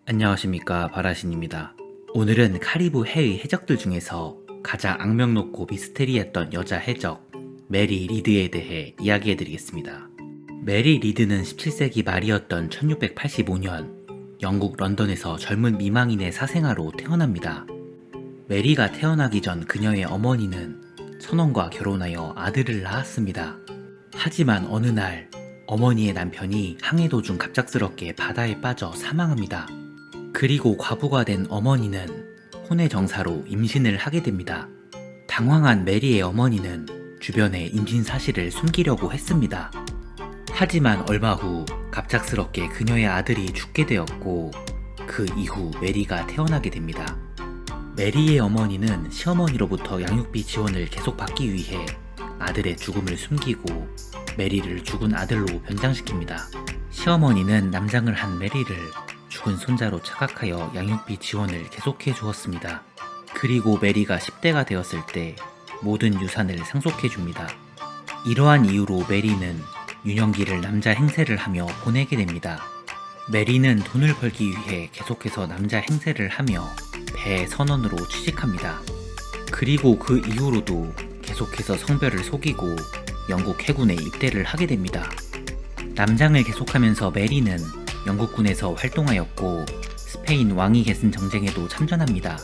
안녕하십니까, 바라신입니다. 오늘은 카리브 해의 해적들 중에서 가장 악명 높고 미스테리했던 여자 해적 메리 리드에 대해 이야기해드리겠습니다. 메리 리드는 17세기 말이었던 1685년 영국 런던에서 젊은 미망인의 사생아로 태어납니다. 메리가 태어나기 전 그녀의 어머니는 선원과 결혼하여 아들을 낳았습니다. 하지만 어느 날 어머니의 남편이 항해 도중 갑작스럽게 바다에 빠져 사망합니다. 그리고 과부가 된 어머니는 혼외정사로 임신을 하게 됩니다. 당황한 메리의 어머니는 주변에 임신 사실을 숨기려고 했습니다. 하지만 얼마 후 갑작스럽게 그녀의 아들이 죽게 되었고 그 이후 메리가 태어나게 됩니다. 메리의 어머니는 시어머니로부터 양육비 지원을 계속 받기 위해 아들의 죽음을 숨기고 메리를 죽은 아들로 변장시킵니다. 시어머니는 남장을 한 메리를 죽은 손자로 착각하여 양육비 지원을 계속해 주었습니다. 그리고 메리가 10대가 되었을 때 모든 유산을 상속해 줍니다. 이러한 이유로 메리는 유년기를 남자 행세를 하며 보내게 됩니다. 메리는 돈을 벌기 위해 계속해서 남자 행세를 하며 배의 선원으로 취직합니다. 그리고 그 이후로도 계속해서 성별을 속이고 영국 해군에 입대를 하게 됩니다. 남장을 계속하면서 메리는 영국군에서 활동하였고 스페인 왕위 계승 정쟁에도 참전합니다.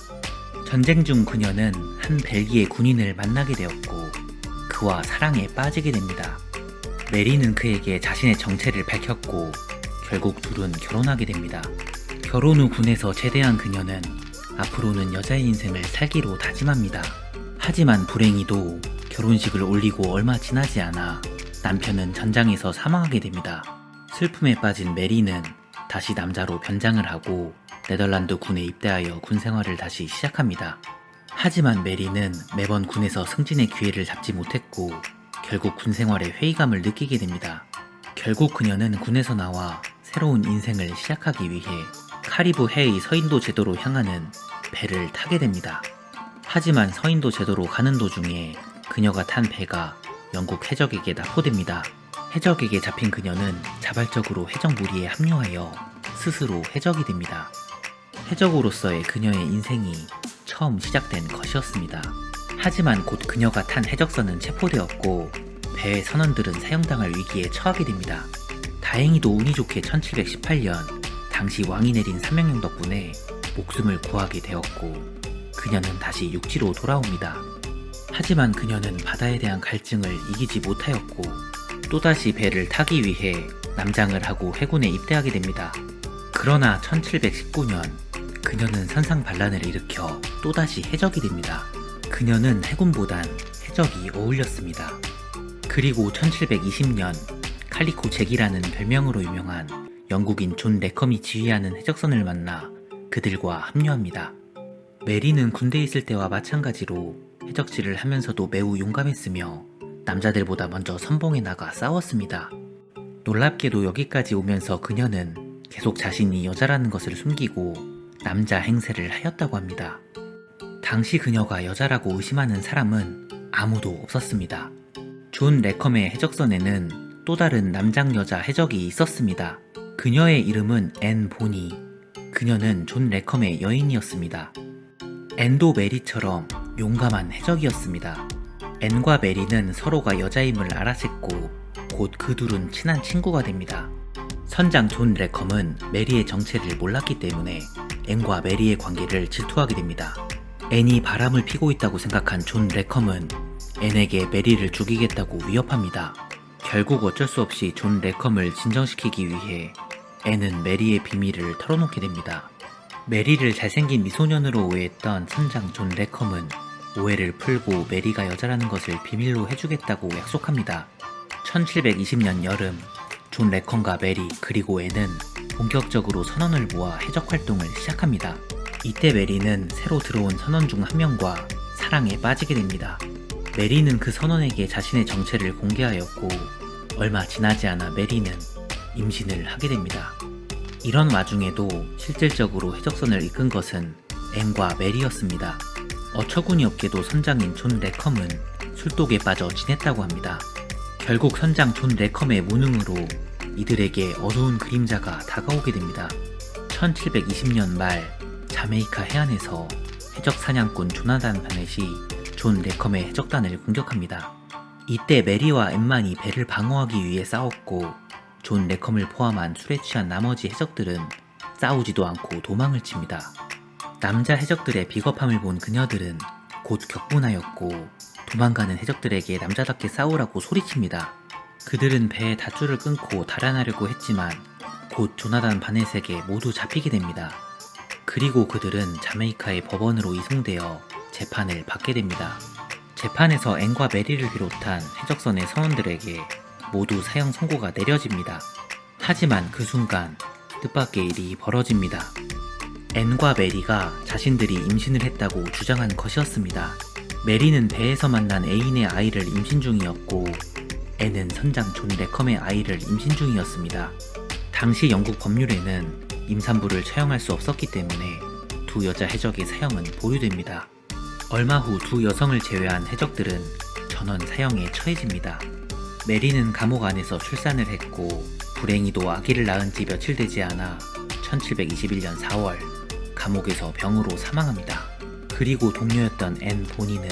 전쟁 중 그녀는 한 벨기에 군인을 만나게 되었고 그와 사랑에 빠지게 됩니다. 메리는 그에게 자신의 정체를 밝혔고 결국 둘은 결혼하게 됩니다. 결혼 후 군에서 제대한 그녀는 앞으로는 여자의 인생을 살기로 다짐합니다. 하지만 불행히도 결혼식을 올리고 얼마 지나지 않아 남편은 전장에서 사망하게 됩니다. 슬픔에 빠진 메리는 다시 남자로 변장을 하고 네덜란드 군에 입대하여 군 생활을 다시 시작합니다. 하지만 메리는 매번 군에서 승진의 기회를 잡지 못했고 결국 군 생활에 회의감을 느끼게 됩니다. 결국 그녀는 군에서 나와 새로운 인생을 시작하기 위해 카리브 해의 서인도 제도로 향하는 배를 타게 됩니다. 하지만 서인도 제도로 가는 도중에 그녀가 탄 배가 영국 해적에게 납포됩니다. 해적에게 잡힌 그녀는 자발적으로 해적 무리에 합류하여 스스로 해적이 됩니다. 해적으로서의 그녀의 인생이 처음 시작된 것이었습니다. 하지만 곧 그녀가 탄 해적선은 체포되었고 배의 선원들은 사형당할 위기에 처하게 됩니다. 다행히도 운이 좋게 1718년 당시 왕이 내린 사명령 덕분에 목숨을 구하게 되었고 그녀는 다시 육지로 돌아옵니다. 하지만 그녀는 바다에 대한 갈증을 이기지 못하였고 또다시 배를 타기 위해 남장을 하고 해군에 입대하게 됩니다. 그러나 1719년 그녀는 선상반란을 일으켜 또다시 해적이 됩니다. 그녀는 해군보단 해적이 어울렸습니다. 그리고 1720년 칼리코 잭이라는 별명으로 유명한 영국인 존 레컴이 지휘하는 해적선을 만나 그들과 합류합니다. 메리는 군대에 있을 때와 마찬가지로 해적질을 하면서도 매우 용감했으며 남자들보다 먼저 선봉에 나가 싸웠습니다. 놀랍게도 여기까지 오면서 그녀는 계속 자신이 여자라는 것을 숨기고 남자 행세를 하였다고 합니다. 당시 그녀가 여자라고 의심하는 사람은 아무도 없었습니다. 존 레컴의 해적선에는 또 다른 남장 여자 해적이 있었습니다. 그녀의 이름은 앤 보니. 그녀는 존 레컴의 여인이었습니다. 앤도 메리처럼 용감한 해적이었습니다. 앤과 메리는 서로가 여자임을 알아챘고 곧 그 둘은 친한 친구가 됩니다. 선장 존 레컴은 메리의 정체를 몰랐기 때문에 앤과 메리의 관계를 질투하게 됩니다. 앤이 바람을 피고 있다고 생각한 존 레컴은 앤에게 메리를 죽이겠다고 위협합니다. 결국 어쩔 수 없이 존 레컴을 진정시키기 위해 앤은 메리의 비밀을 털어놓게 됩니다. 메리를 잘생긴 미소년으로 오해했던 선장 존 레컴은 오해를 풀고 메리가 여자라는 것을 비밀로 해주겠다고 약속합니다. 1720년 여름, 존 레컴과 메리 그리고 앤은 본격적으로 선원을 모아 해적 활동을 시작합니다. 이때 메리는 새로 들어온 선원 중 한 명과 사랑에 빠지게 됩니다. 메리는 그 선원에게 자신의 정체를 공개하였고 얼마 지나지 않아 메리는 임신을 하게 됩니다. 이런 와중에도 실질적으로 해적선을 이끈 것은 앤과 메리였습니다. 어처구니 없게도 선장인 존 레컴은 술독에 빠져 지냈다고 합니다. 결국 선장 존 레컴의 무능으로 이들에게 어두운 그림자가 다가오게 됩니다. 1720년 말 자메이카 해안에서 해적 사냥꾼 조나단 바넷이 존 레컴의 해적단을 공격합니다. 이때 메리와 엠만이 배를 방어하기 위해 싸웠고 존 레컴을 포함한 술에 취한 나머지 해적들은 싸우지도 않고 도망을 칩니다. 남자 해적들의 비겁함을 본 그녀들은 곧 격분하였고 도망가는 해적들에게 남자답게 싸우라고 소리칩니다. 그들은 배의 닷줄을 끊고 달아나려고 했지만 곧 조나단 바넷에게 모두 잡히게 됩니다. 그리고 그들은 자메이카의 법원으로 이송되어 재판을 받게 됩니다. 재판에서 앤과 메리를 비롯한 해적선의 선원들에게 모두 사형 선고가 내려집니다. 하지만 그 순간 뜻밖의 일이 벌어집니다. 앤과 메리가 자신들이 임신을 했다고 주장한 것이었습니다. 메리는 배에서 만난 애인의 아이를 임신 중이었고 앤은 선장 존 레컴의 아이를 임신 중이었습니다. 당시 영국 법률에는 임산부를 처형할 수 없었기 때문에 두 여자 해적의 사형은 보류됩니다. 얼마 후 두 여성을 제외한 해적들은 전원 사형에 처해집니다. 메리는 감옥 안에서 출산을 했고 불행히도 아기를 낳은 지 며칠 되지 않아 1721년 4월 감옥에서 병으로 사망합니다. 그리고 동료였던 앤 본인은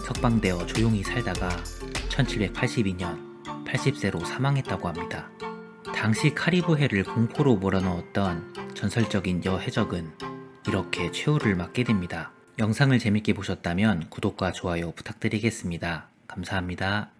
석방되어 조용히 살다가 1782년 80세로 사망했다고 합니다. 당시 카리브해를 공포로 몰아넣었던 전설적인 여해적은 이렇게 최후를 맞게 됩니다. 영상을 재밌게 보셨다면 구독과 좋아요 부탁드리겠습니다. 감사합니다.